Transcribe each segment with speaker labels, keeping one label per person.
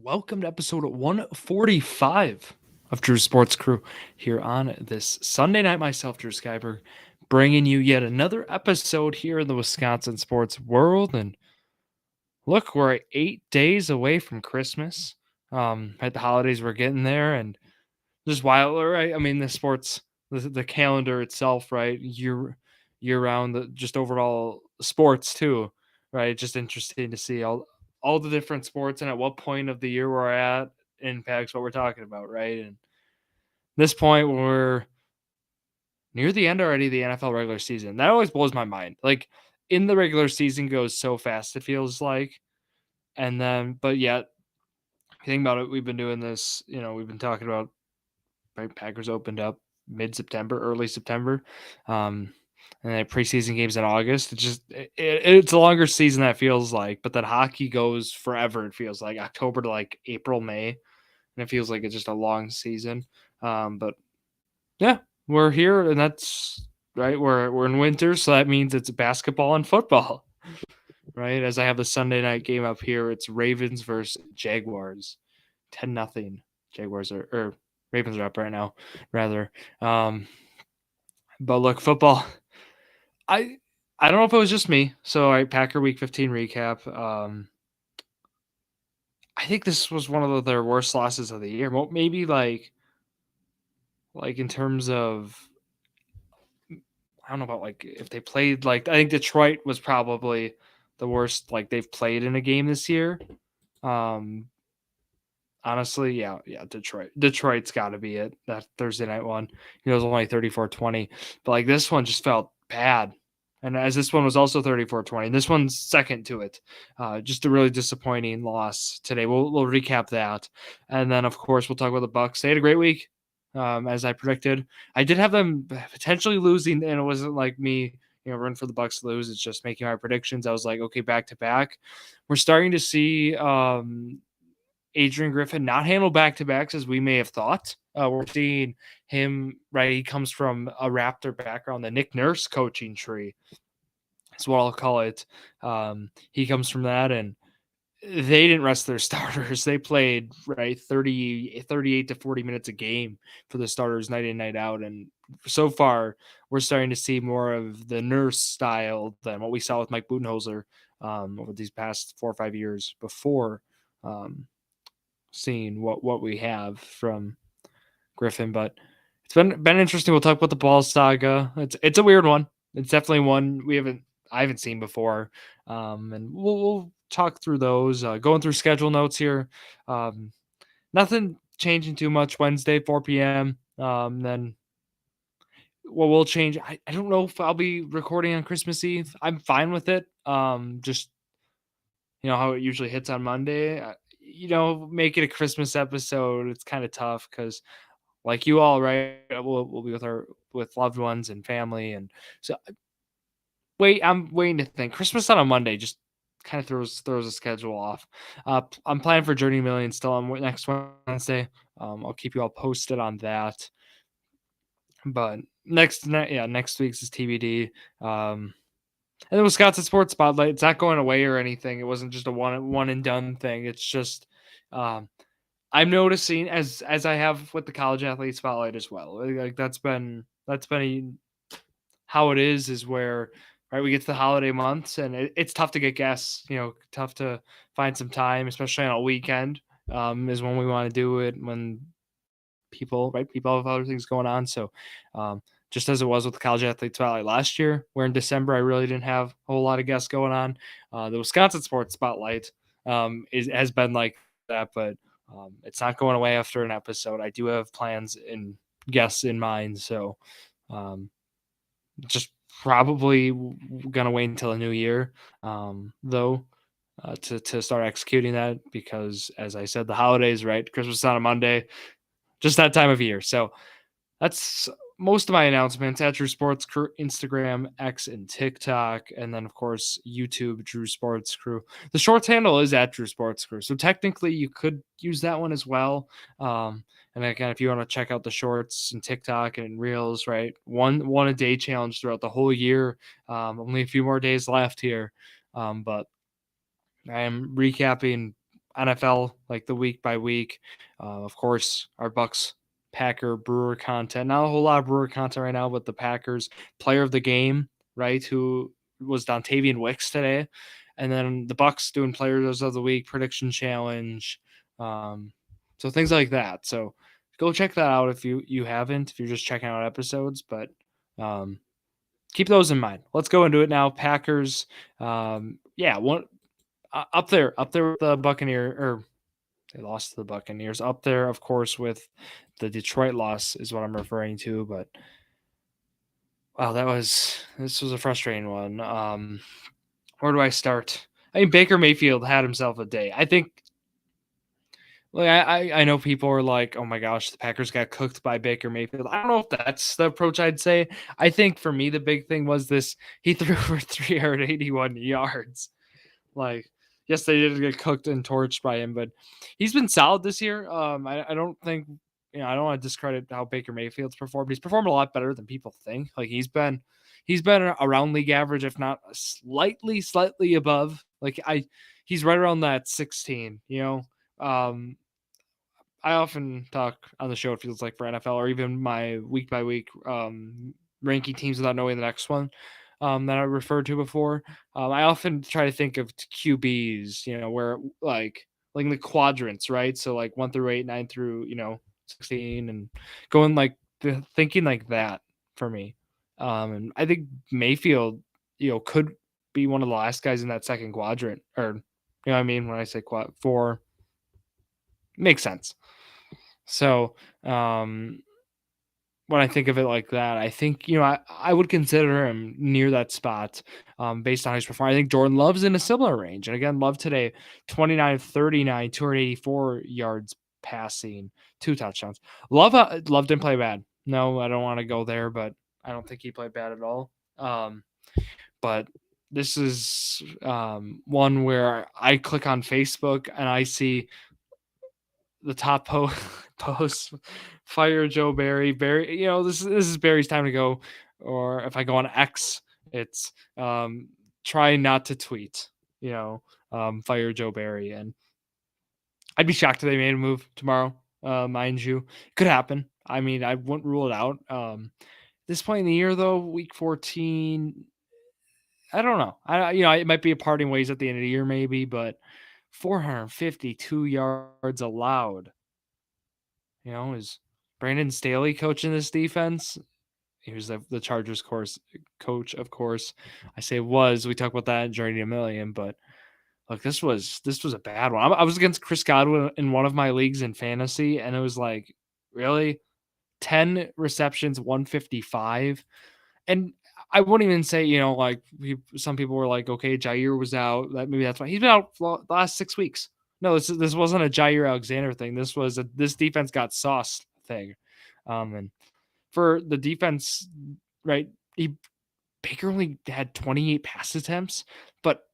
Speaker 1: Welcome to episode 145 of Drew Sports Crew here on this Sunday night. Myself, Drew Skyberg, bringing you yet another episode here in the Wisconsin sports world. And look, we're 8 days away from Christmas. At the holidays, we're getting there, and just wild, right? I mean, the calendar itself, right? Year round, just overall sports too, right? Just interesting to see all the different sports and at what point of the year we're at impacts what we're talking about, right? And this point, we're near the end already of the NFL regular season. That always blows my mind. Like in the regular season goes so fast, it feels like, and then but yet, if you think about it, we've been doing this. We've been talking about, right? Packers opened up mid-September, early September, and they had preseason games in August. It's a longer season that feels like, but then hockey goes forever. It feels like October to like April, May, and it feels like it's just a long season. But yeah, we're here, and that's right. We're in winter, so that means it's basketball and football, right? As I have the Sunday night game up here, it's Ravens versus Jaguars, 10-0. Jaguars are or Ravens are up right now, rather. But look, football. I I don't know if it was just me. So, Packer Week 15 recap. I think this was one of their worst losses of the year. Maybe like in terms of, I don't know about like if they played, like I think Detroit was probably the worst like they've played in a game this year. Um, Honestly, yeah, Detroit's got to be it. That Thursday night one, it was only 34-20, but like this one just felt bad. And as this one was also 34-20, this one's second to it. Just a really disappointing loss today. We'll recap that, and then of course we'll talk about the Bucks. They had a great week, as I predicted. I did have them potentially losing, and it wasn't like me, run for the Bucks to lose. It's just making my predictions. I was like, okay, back to back. We're starting to see Adrian Griffin not handle back to backs as we may have thought. We're seeing him, right? He comes from a Raptor background, the Nick Nurse coaching tree. That's what I'll call it. He comes from that, and they didn't rest their starters. They played, right, 38 to 40 minutes a game for the starters night in, night out. And so far, we're starting to see more of the Nurse style than what we saw with Mike Budenholzer over these past 4 or 5 years before. Seeing what we have from Griffin, but it's been interesting. We'll talk about the ball saga. It's a weird one. It's definitely one I haven't seen before, and we'll talk through those. Going through schedule notes here. Nothing changing too much. Wednesday 4 p.m. Then what will change? I don't know if I'll be recording on Christmas Eve. I'm fine with it. Just how it usually hits on Monday. Make it a Christmas episode. It's kind of tough because, like you all, right? We'll be with loved ones and family, and so I'm waiting to think. Christmas on a Monday just kind of throws the schedule off. I'm planning for Journey Million still on next Wednesday. I'll keep you all posted on that. But next week's is TBD. And the Wisconsin Sports Spotlight, it's not going away or anything. It wasn't just a one and done thing. It's just I'm noticing as I have with the College Athlete Spotlight as well. Like how it is where, right, we get to the holiday months and it's tough to get guests. Tough to find some time, especially on a weekend. Is when we want to do it when people have other things going on. So just as it was with the College Athlete Spotlight last year, where in December I really didn't have a whole lot of guests going on. The Wisconsin Sports Spotlight has been like that, but it's not going away after an episode. I do have plans and guests in mind, so just probably gonna wait until the new year, though. To start executing that, because as I said, the holidays, right? Christmas is on a Monday, just that time of year. So that's most of my announcements at Drew Sports Crew, Instagram, X, and TikTok. And then, of course, YouTube, Drew Sports Crew. The shorts handle is at Drew Sports Crew. So technically, you could use that one as well. And again, if you want to check out the shorts and TikTok and Reels, right? One a day challenge throughout the whole year. Only a few more days left here. But I am recapping NFL, like the week by week. Of course, our Bucks, Packer, Brewer content. Not a whole lot of Brewer content right now, but the Packers player of the game, right? Who was Dontavian Wicks today, and then the Bucks doing players of the week prediction challenge. So things like that. So go check that out if you haven't. If you're just checking out episodes, but um, keep those in mind. Let's go into it now. Packers. Yeah, one up there with the Buccaneer, or they lost to the Buccaneers. Up there, of course, with the Detroit loss is what I'm referring to. But wow, this was a frustrating one. Where do I start? I mean, Baker Mayfield had himself a day. I think. Like I know people are like, oh my gosh, the Packers got cooked by Baker Mayfield. I don't know if that's the approach I'd say. I think for me the big thing was this: he threw for 381 yards. Like, yes, they did get cooked and torched by him, but he's been solid this year. I don't think, I don't want to discredit how Baker Mayfield's performed. He's performed a lot better than people think. Like he's been around league average, if not slightly above. He's right around that 16. I often talk on the show, it feels like, for NFL or even my week by week ranking teams without knowing the next one that I referred to before. I often try to think of QBs, where like in the quadrants, right? So like 1 through 8, 9 through 16, and going like thinking like that for me. And I think Mayfield, could be one of the last guys in that second quadrant, or what I mean when I say quad four. Makes sense. So, when I think of it like that, I think, I would consider him near that spot based on his performance. I think Jordan Love's in a similar range. And again, Love today, 29 of 39, 284 yards passing, 2 touchdowns. Love didn't play bad. No, I don't want to go there, but I don't think he played bad at all. But this is one where I click on Facebook and I see the top post, fire Joe Barry. Barry, this is Barry's time to go. Or if I go on X, it's try not to tweet. Fire Joe Barry, and I'd be shocked if they made a move tomorrow. Mind you, could happen. I mean, I wouldn't rule it out. This point in the year, though, week 14, I don't know. It might be a parting ways at the end of the year, maybe, but 452 yards allowed. Is Brandon Staley coaching this defense? He was the Chargers coach, of course. I say was. We talk about that in Journey to a Million, but look, this was a bad one. I was against Chris Godwin in one of my leagues in fantasy, and it was like, really, 10 receptions, 155, and I wouldn't even say, some people were like, okay, Jair was out. Maybe that's why he's been out for the last 6 weeks. No, this wasn't a Jair Alexander thing. This was this defense got sauced thing. And for the defense, right, Baker only had 28 pass attempts, but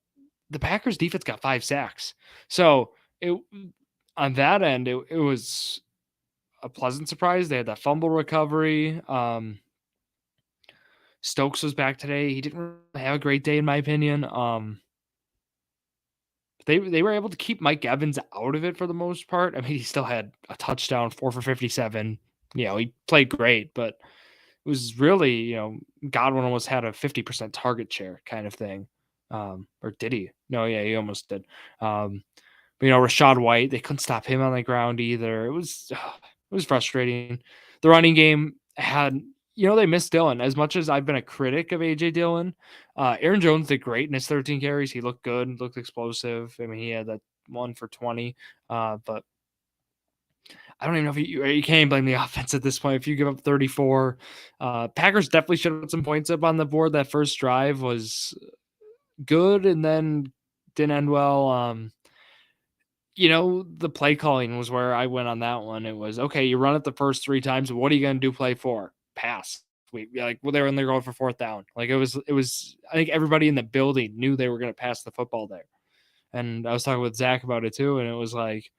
Speaker 1: the Packers defense got 5 sacks. So on that end, it was a pleasant surprise. They had that fumble recovery. Stokes was back today. He didn't really have a great day, in my opinion. They were able to keep Mike Evans out of it for the most part. I mean, he still had a touchdown, 4 for 57. He played great, but it was really, Godwin almost had a 50% target share kind of thing. Or did he? No, yeah, he almost did. But, Rachaad White, they couldn't stop him on the ground either. It was frustrating. The running game had, they missed Dillon. As much as I've been a critic of A.J. Dillon, Aaron Jones did great in his 13 carries. He looked good, looked explosive. I mean, he had that 1 for 20. But I don't even know if you can't blame the offense at this point. If you give up 34, Packers definitely should have put some points up on the board. That first drive was good and then didn't end well. The play calling was where I went on that one. It was, okay, you run it the first 3 times. What are you going to do play 4? Pass. They were in there going for 4th down. Like it was, I think everybody in the building knew they were going to pass the football there. And I was talking with Zach about it too. And it was like,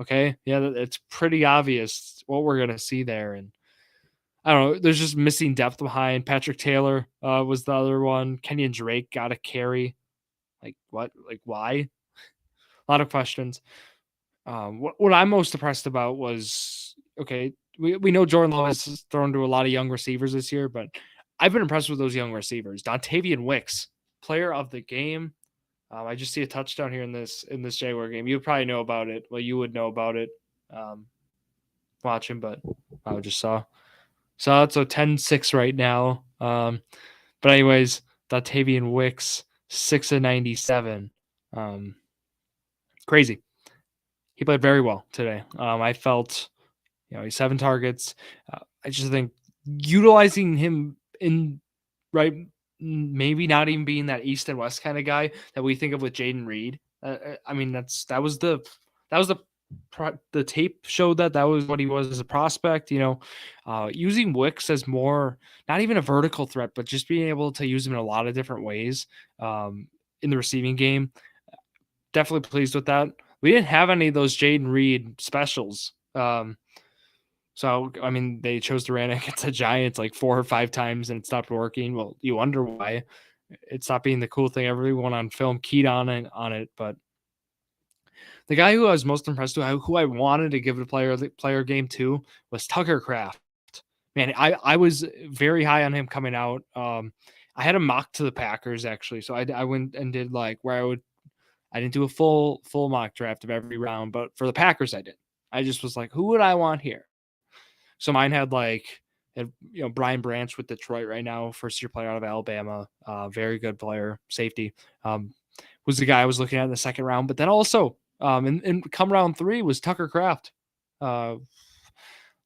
Speaker 1: okay, yeah, it's pretty obvious what we're going to see there. And I don't know, there's just missing depth behind. Patrick Taylor was the other one. Kenyon Drake got a carry. Like what? Like why? A lot of questions. What I'm most impressed about was, okay, we know Jordan Love has thrown to a lot of young receivers this year, but I've been impressed with those young receivers. Dontavian Wicks, player of the game. I just see a touchdown here in this Jaguar game. You probably know about it. Well, you would know about it um, watching, but I just saw. So it's a 10-6 right now. But anyways, Dontavian Wicks, 6 of 97. Crazy. He played very well today. I felt, he's 7 targets. I just think utilizing him in right, maybe not even being that east and west kind of guy that we think of with Jaden Reed. I mean, that was the the tape showed that was what he was as a prospect. Using Wicks as more, not even a vertical threat, but just being able to use him in a lot of different ways in the receiving game. Definitely pleased with that. We didn't have any of those Jaden Reed specials. So, I mean, they chose to run against the Giants like 4 or 5 times and it stopped working. Well, you wonder why. It stopped being the cool thing. Everyone on film keyed on it. But the guy who I was most impressed with, who I wanted to give a player game to, was Tucker Kraft. Man, I was very high on him coming out. I had a mock to the Packers, actually. So I went and did like where I didn't do a full mock draft of every round, but for the Packers, I did. I just was like, who would I want here? So mine had Brian Branch with Detroit right now, first year player out of Alabama, very good player, safety. Was the guy I was looking at in the second round, but then also in come round 3 was Tucker Kraft.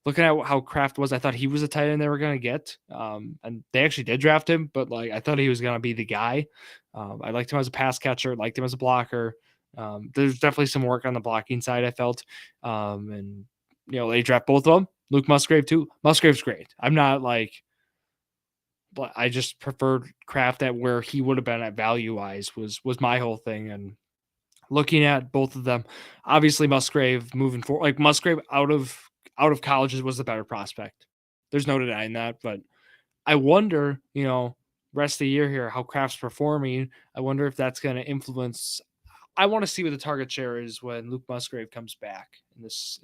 Speaker 1: Looking at how Kraft was, I thought he was a tight end they were going to get, and they actually did draft him, but I thought he was going to be the guy. I liked him as a pass catcher, liked him as a blocker. There's definitely some work on the blocking side, I felt, and they draft both of them. Luke Musgrave too. Musgrave's great. I'm not but I just preferred Kraft at where he would have been at value wise was my whole thing. And looking at both of them, obviously Musgrave moving forward, Musgrave out of colleges was the better prospect. There's no denying that. But I wonder, rest of the year here, how Kraft's performing. I wonder if that's going to influence. I want to see what the target share is when Luke Musgrave comes back in this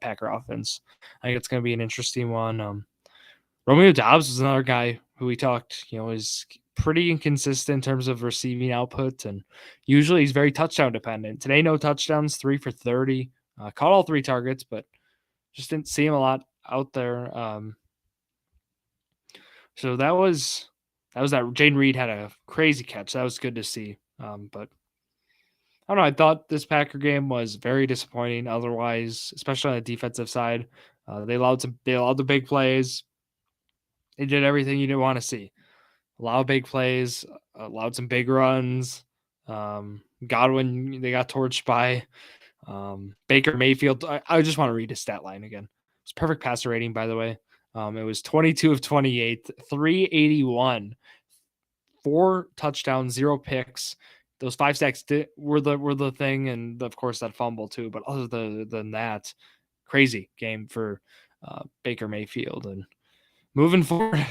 Speaker 1: Packer offense. I think it's going to be an interesting one. Romeo Doubs is another guy who we talked, is pretty inconsistent in terms of receiving output, and usually he's very touchdown dependent. Today, no touchdowns, 3 for 30, caught all 3 targets, but just didn't see him a lot out there. So that was that. Jaden Reed had a crazy catch. That was good to see. But I don't know. I thought this Packer game was very disappointing. Otherwise, especially on the defensive side, they allowed the big plays. They did everything you didn't want to see. A lot of big plays, allowed some big runs. Godwin, they got torched by Baker Mayfield. I just want to read his stat line again. It's perfect passer rating, by the way. It was 22 of 28, 381, 4 touchdowns, 0 picks. Those 5 sacks were the thing, and of course that fumble too. But other than that, crazy game for Baker Mayfield. And moving forward,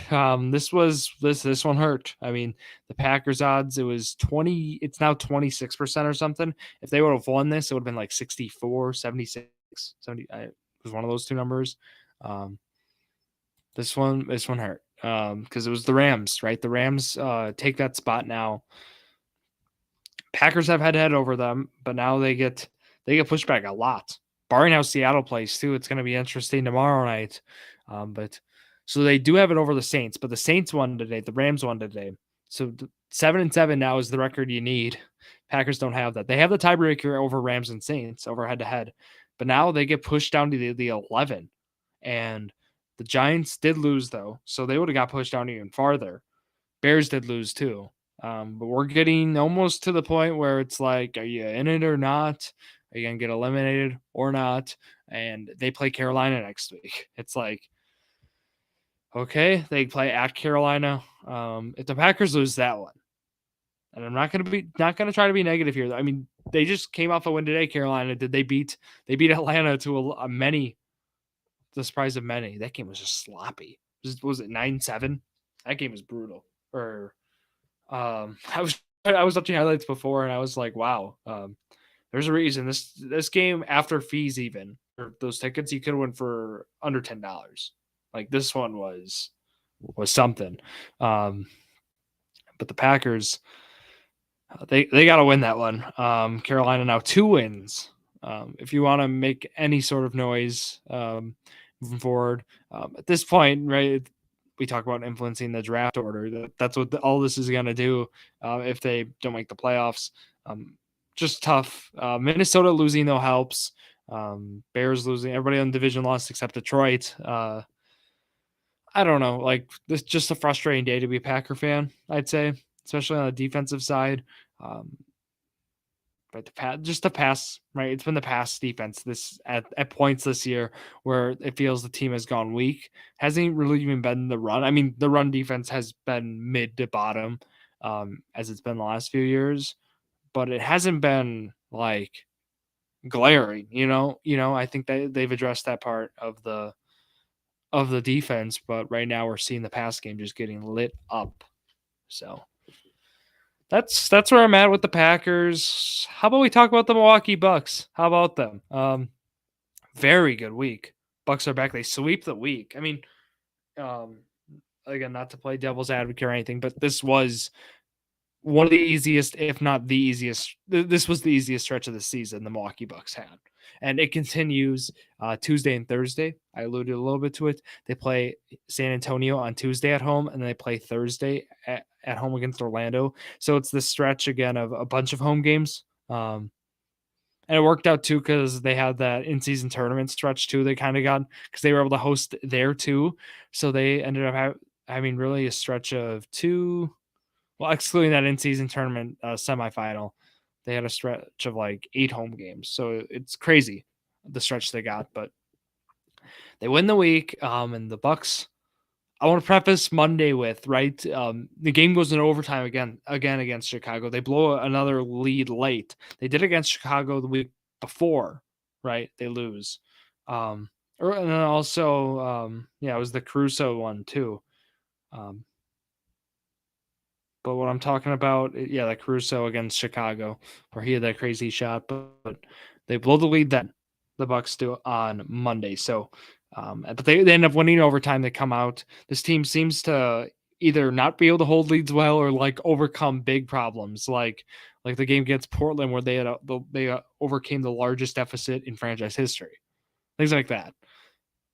Speaker 1: this one hurt. I mean, the Packers odds, it was 20, it's now 26% or something. If they would have won this, it would have been like 64, 76, 70. It was one of those 2 numbers. This one hurt because it was the Rams, right? The Rams take that spot now. Packers have head over them, but now they get pushed back a lot. Barring how Seattle plays too, it's going to be interesting tomorrow night. But so they do have it over the Saints, but the Saints won today. The Rams won today. So 7-7 now is the record you need. Packers don't have that. They have the tiebreaker over Rams and Saints over head to head, but now they get pushed down to the 11. And the Giants did lose though, so they would have got pushed down even farther. Bears did lose too. But we're getting almost to the point where it's like, are you in it or not? Are you going to get eliminated or not? And they play Carolina next week. It's like, okay, they play at Carolina. If the Packers lose that one, and I'm not going to try to be negative here. I mean, they just came off a win today, Carolina. Did they beat Atlanta to a many, the surprise of many. That game was just sloppy. Was it 9-7? That game was brutal. Or I was watching highlights before and I was like, wow. There's a reason this game after fees, even or those tickets, you could win for under $10. Like this one was something. Um, but the Packers, they got to win that one. Carolina now 2 wins. If you want to make any sort of noise moving forward, at this point, right? We talk about influencing the draft order. That's what all this is going to do if they don't make the playoffs. Just tough. Minnesota losing though helps. Bears losing. Everybody on the division lost except Detroit. I don't know. Like this, just a frustrating day to be a Packer fan. I'd say, especially on the defensive side. Um, but the pass, right? It's been the pass defense this at points this year where it feels the team has gone weak. Hasn't really even been the run. I mean, the run defense has been mid to bottom, as it's been the last few years, but it hasn't been like glaring. I think that they've addressed that part of the defense, but right now we're seeing the pass game just getting lit up. So that's where I'm at with the Packers. How about we talk about the Milwaukee Bucks? How about them? Very good week. Bucks are back. They sweep the week. I mean, um, again, not to play devil's advocate or anything, but this was one of the easiest, if not the easiest. This was the easiest stretch of the season the Milwaukee Bucks had, and it continues Tuesday and Thursday. I alluded a little bit to it. They play San Antonio on Tuesday at home, and then they play Thursday at home against Orlando. So it's this stretch again of a bunch of home games. And it worked out too because they had that in-season tournament stretch too. They kind of got because they were able to host there too. So they ended up having really a stretch of two. Well, excluding that in-season tournament semifinal, they had a stretch of like 8 home games. So it's crazy the stretch they got, but they win the week. And the Bucks. I want to preface Monday with right. The game goes in overtime again against Chicago. They blow another lead late. They did against Chicago the week before, right? They lose. And then also, it was the Caruso one too. But what I'm talking about, that Caruso against Chicago, where he had that crazy shot, but they blow the lead then. The Bucks do on Monday. So, but they end up winning overtime. They come out. This team seems to either not be able to hold leads well or like overcome big problems, like the game against Portland where they overcame the largest deficit in franchise history, things like that.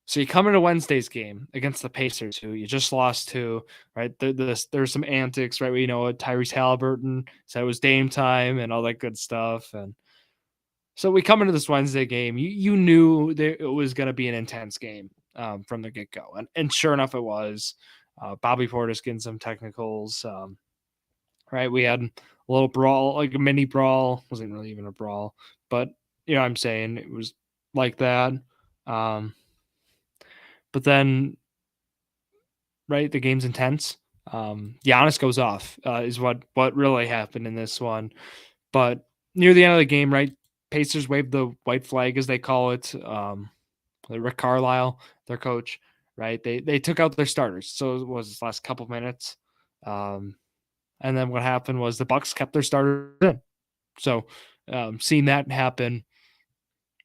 Speaker 1: So you come into Wednesday's game against the Pacers, who you just lost to, right? There's some antics, right? We know Tyrese Halliburton said it was Dame time and all that good stuff. And so we come into this Wednesday game. You knew it was going to be an intense game from the get-go. And sure enough, it was. Bobby Portis getting some technicals. Right? We had a little brawl, like a mini brawl. Wasn't really even a brawl. But, I'm saying it was like that. But then, right, the game's intense. Giannis goes off, is what really happened in this one. But near the end of the game, right, Pacers waved the white flag, as they call it. Rick Carlisle, their coach, right, they took out their starters. So it was the last couple minutes. And then what happened was the Bucks kept their starters in. So seeing that happen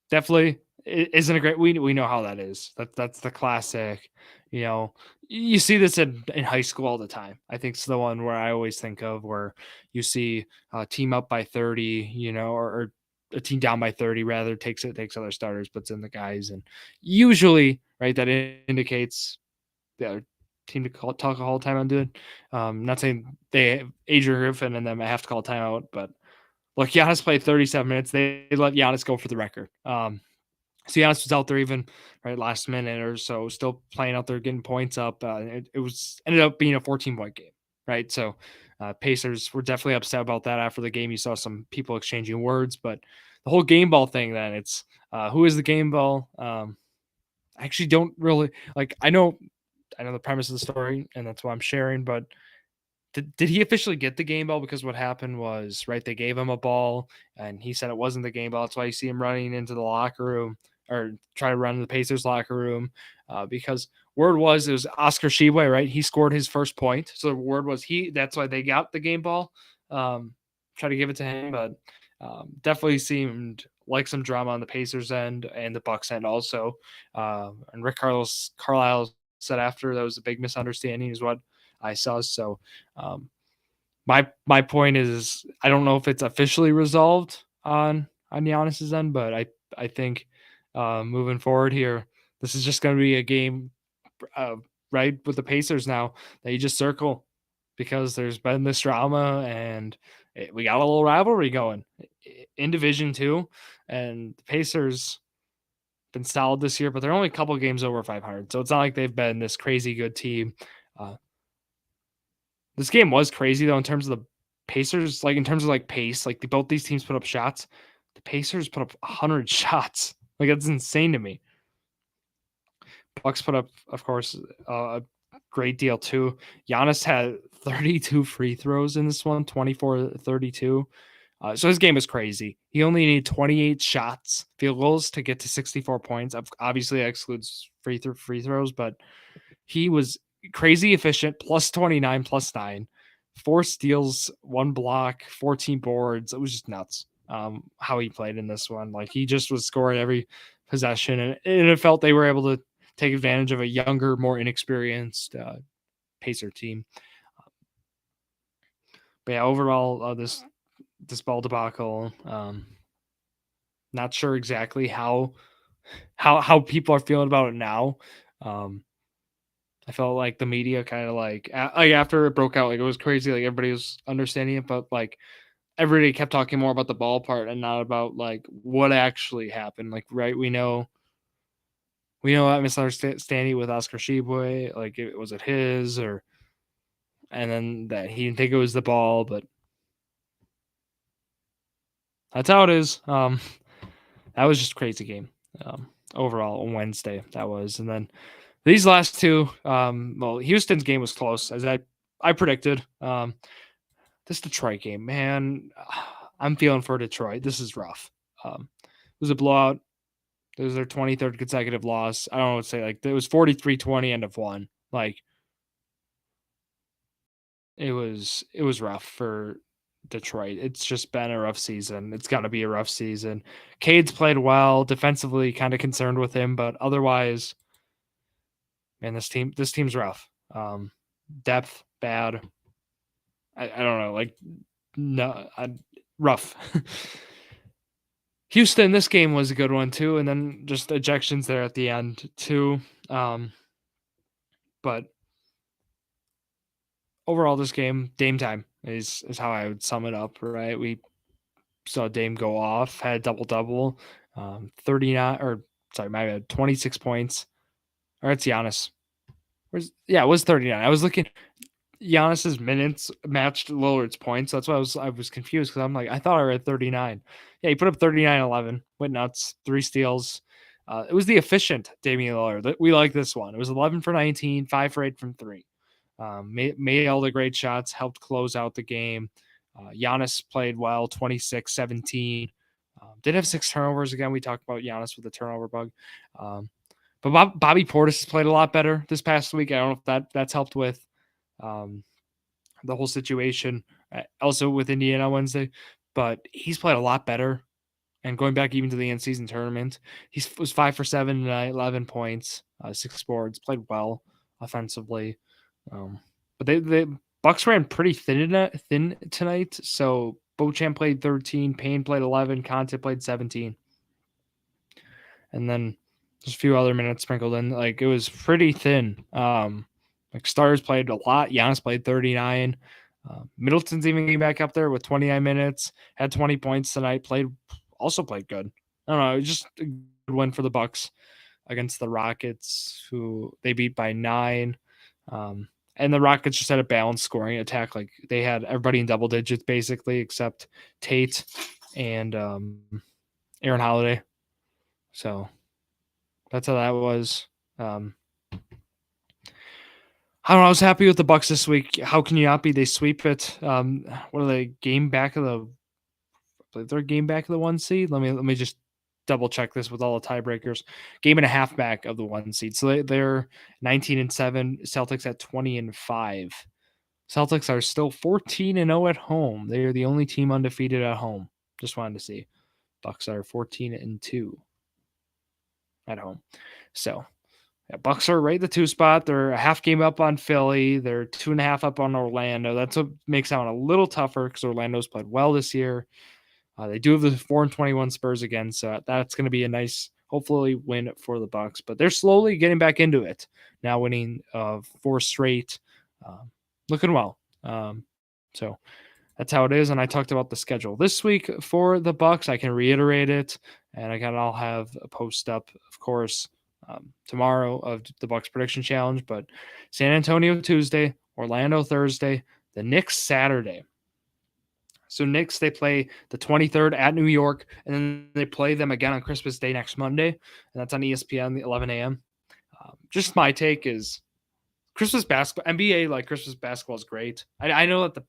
Speaker 1: definitely isn't a great. We know how that is. That's the classic. You see this in high school all the time. I think it's the one where I always think of where you see a team up by 30, or a team down by 30 rather takes other starters, puts in the guys, and usually right that indicates the other team to talk a whole time on doing. Not saying they Adrian Griffin and them have to call a timeout, but look, Giannis played 37 minutes. They let Giannis go for the record. So Giannis was out there even right last minute or so, still playing out there, getting points up. It ended up being a 14-point game, right? So Pacers were definitely upset about that after the game. You saw some people exchanging words, but the whole game ball thing, then it's who is the game ball? I actually don't really like. I know the premise of the story, and that's why I'm sharing, but did he officially get the game ball? Because what happened was, right, they gave him a ball and he said it wasn't the game ball. That's why you see him running into the locker room or try to run to the Pacers locker room because word was it was Oscar Tshiebwe, right? He scored his first point. So the word was that's why they got the game ball. Try to give it to him, but Definitely seemed like some drama on the Pacers end and the Bucks end also. And Rick Carlisle said after that was a big misunderstanding is what I saw. So um, my point is I don't know if it's officially resolved on Giannis's end, but I think moving forward here, this is just going to be a game, uh, right, with the Pacers now that you just circle because there's been this drama and we got a little rivalry going in Division Two, and the Pacers been solid this year, but they're only a couple games over 500, so it's not like they've been this crazy good team. Uh, this game was crazy though in terms of the Pacers, like in terms of like pace, like both these teams put up shots. The Pacers put up 100 shots. Like that's insane to me. Bucks put up, of course, a great deal too. Giannis had 32 free throws in this one, 24-32. So his game was crazy. He only needed 28 shots, field goals to get to 64 points. Obviously, that excludes free throws, but he was crazy efficient, plus 29, plus 9, 4 steals, 1 block, 14 boards. It was just nuts how he played in this one. Like he just was scoring every possession, and it felt they were able to take advantage of a younger, more inexperienced Pacer team. But yeah, overall, this ball debacle, not sure exactly how people are feeling about it now. I felt like the media kind of like after it broke out, like it was crazy, like everybody was understanding it, but like everybody kept talking more about the ball part and not about like what actually happened. Like, right, we know that misunderstanding with Oscar Tshiebwe, like was it his or, and then that he didn't think it was the ball, but that's how it is. That was just a crazy game. Overall on Wednesday that was, and then these last two, well, Houston's game was close as I predicted. This Detroit game, man, I'm feeling for Detroit. This is rough. It was a blowout. It was their 23rd consecutive loss. I don't know what to say. Like it was 43-20 end of one. Like it was rough for Detroit. It's just been a rough season. It's got to be a rough season. Cade's played well defensively, kind of concerned with him, but otherwise, man, this team's rough. Depth bad. I don't know, like no, rough. Houston, this game was a good one too, and then just ejections there at the end too. But overall, this game, Dame time is how I would sum it up. Right, we saw Dame go off, had a double, 39 or sorry, my bad, 26 points. Or it's Giannis. It was 39. I was looking. Giannis's minutes matched Lillard's points. That's why I was confused because I'm like, I thought I read 39. Yeah, he put up 39-11, went nuts, 3 steals. It was the efficient Damian Lillard. We like this one. It was 11 for 19, 5 for 8 from 3. Made all the great shots, helped close out the game. Giannis played well, 26, 17. Did have 6 turnovers again. We talked about Giannis with the turnover bug. But Bobby Portis has played a lot better this past week. I don't know if that's helped with the whole situation. Also with Indiana Wednesday, but he's played a lot better. And going back even to the end season tournament, he was 5 for 7 tonight, 11 points, 6 boards. Played well offensively. But the Bucks ran pretty thin tonight. So Beauchamp played 13, Payne played 11, Conte played 17, and then just a few other minutes sprinkled in. Like it was pretty thin. Like starters played a lot. Giannis played 39. Middleton's even getting back up there with 29 minutes. Had 20 points tonight. Also played good. I don't know. It was just a good win for the Bucks against the Rockets, who they beat by 9. And the Rockets just had a balanced scoring attack. Like they had everybody in double digits basically, except Tate and Aaron Holiday. So that's how that was. I don't know. I was happy with the Bucks this week. How can you not be? They sweep it. What are they? Game back of they're game back of the 1 seed. Let me just double check this with all the tiebreakers. Game and a half back of the 1 seed. So they're 19-7. Celtics at 20-5. Celtics are still 14-0 at home. They are the only team undefeated at home. Just wanted to see. Bucks are 14-2 at home. So yeah, Bucks are right at the 2 spot. They're a half game up on Philly. They're 2.5 up on Orlando. That's what makes that one a little tougher because Orlando's played well this year. They do have the 4-21 Spurs again, so that's going to be a nice, hopefully, win for the Bucks. But they're slowly getting back into it now, winning 4 straight, looking well. So that's how it is. And I talked about the schedule this week for the Bucks. I can reiterate it, and I'll have a post up, of course, tomorrow of the Bucks prediction challenge. But San Antonio Tuesday, Orlando Thursday, the Knicks Saturday. So Knicks, they play the 23rd at New York, and then they play them again on Christmas Day next Monday, and that's on ESPN, 11 a.m. Just my take is Christmas basketball, NBA, like Christmas basketball is great. I know that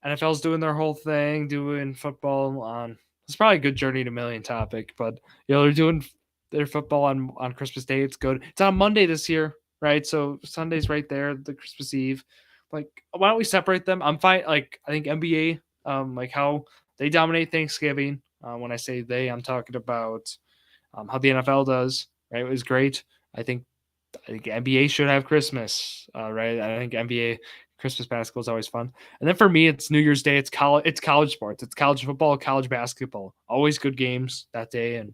Speaker 1: NFL's doing their whole thing, doing football on. It's probably a good Journey to Million topic, but they're doing their football on Christmas Day. It's good. It's on Monday this year, right? So Sunday's right there, the Christmas Eve. Like, why don't we separate them? I'm fine. Like, I think NBA, like how they dominate Thanksgiving. When I say they, I'm talking about how the NFL does. Right, it was great. I think NBA should have Christmas. Right, I think NBA Christmas basketball is always fun. And then for me, it's New Year's Day. It's college sports. It's college football, college basketball. Always good games that day. And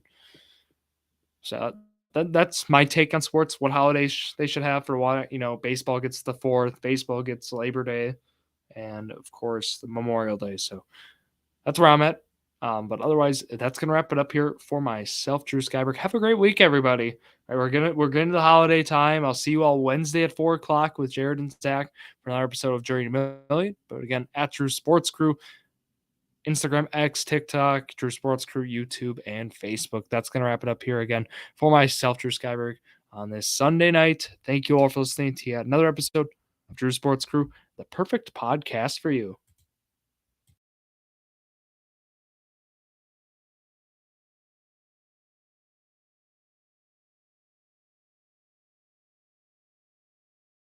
Speaker 1: so that's my take on sports. What holidays they should have for what, baseball gets the 4th, baseball gets Labor Day, and of course the Memorial Day. So that's where I'm at. But otherwise, that's gonna wrap it up here for myself, Drew Skyberg. Have a great week, everybody. All right, we're getting to the holiday time. I'll see you all Wednesday at 4:00 with Jared and Zach for another episode of Journey to Million. But again, at Drew Sports Crew, Instagram, X, TikTok, Drew Sports Crew, YouTube, and Facebook. That's gonna wrap it up here again for myself, Drew Skyberg, on this Sunday night. Thank you all for listening to yet another episode of Drew Sports Crew, the perfect podcast for you.